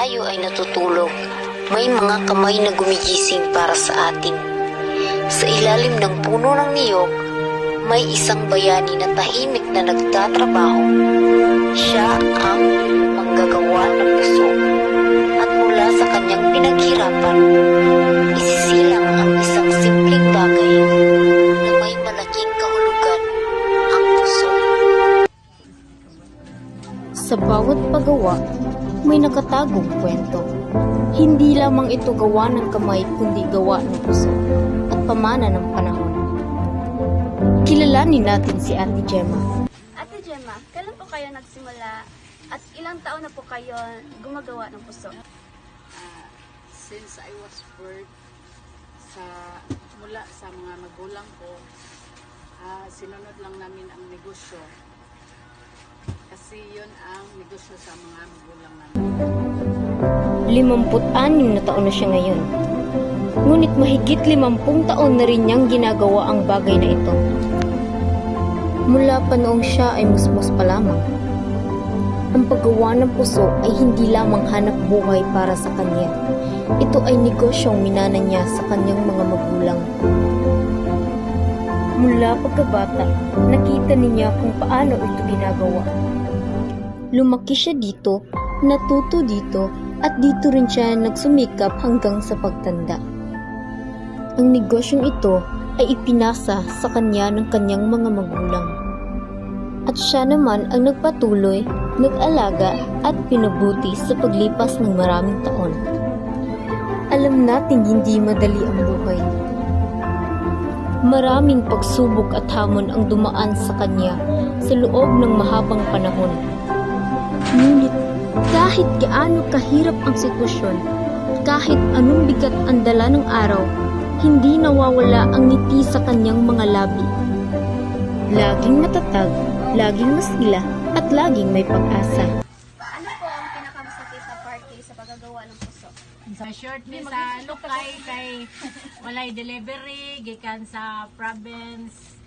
tayo ay natutulog, may mga kamay na gumigising para sa atin. Sa ilalim ng puno ng niyog, may isang bayani na tahimik na nagtatrabaho. Siya ang manggagawa ng puso, at mula sa kanyang pinaghirapan, isisilang ang isang simpleng bagay na may malaking kahulugan, ang puso. Sa bawat paggawa, may nakatagong kwento. Hindi lamang ito gawa ng kamay kundi gawa ng puso at pamana ng panahon. Kilalanin natin si Ate Gemma. Ate Gemma, kailan po kayo nagsimula at ilang taon na po kayo gumagawa ng puso? Since I was born, mula sa mga magulang ko, sinunod lang namin ang negosyo. Kasi yun ang negosyo sa mga magulang namin. 56 na taon na siya ngayon. Ngunit mahigit 50 taon na rin niyang ginagawa ang bagay na ito. Mula pa noong siya ay musmus pa lamang. Ang paggawa ng puso ay hindi lamang hanap buhay para sa kanya. Ito ay negosyong minana niya sa kanyang mga magulang. Mula pagkabata, nakita niya kung paano ito ginagawa. Lumaki siya dito, natuto dito, at dito rin siya nagsumikap hanggang sa pagtanda. Ang negosyong ito ay ipinasa sa kanya ng kanyang mga magulang. At siya naman ang nagpatuloy, nag-alaga at pinabuti sa paglipas ng maraming taon. Alam nating hindi madali ang buhay. Maraming pagsubok at hamon ang dumaan sa kanya sa loob ng mahabang panahon. Ngunit kahit gaano kahirap ang sitwasyon, kahit anong bigat ang dala ng araw, hindi nawawala ang ngiti sa kanyang mga labi. Laging matatag, laging masigla, at laging may pag-asa. Ano po ang pinakamasakit na parte sa paggagawa ng puso? Sa short ni sa Lukay kay walay delivery gikan sa province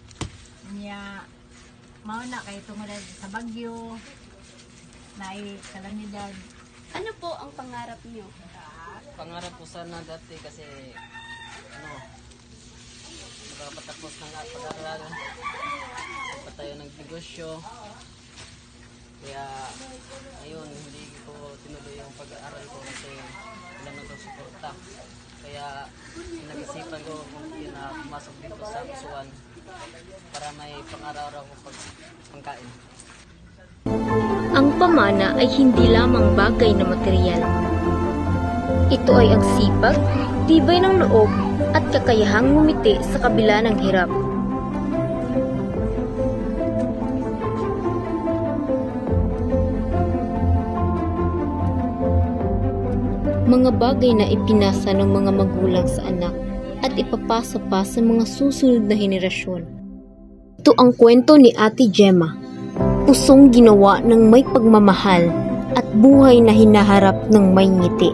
niya mao na kay tungod sa bagyo na kalamidad. Ano po ang pangarap niyo? Pangarap ko sana dati kasi makapatapos ng pag-aaral, pa tayo nagnegosyo. Kaya ayun, hindi ko tinuloy yung pag-aaral ko kasi wala na itong suporta. Kaya nag-isipan ko kung yun na pumasok dito sa pusuan para may pang-araw-araw ko pagkain. Ang pamana ay hindi lamang bagay na material. Ito ay ang sipag, tibay ng loob, at kakayahang ngumiti sa kabila ng hirap. Mga bagay na ipinasa ng mga magulang sa anak at ipapasa pa sa mga susunod na henerasyon. Ito ang kwento ni Ate Gemma, pusong ginawa ng may pagmamahal at buhay na hinaharap ng may ngiti.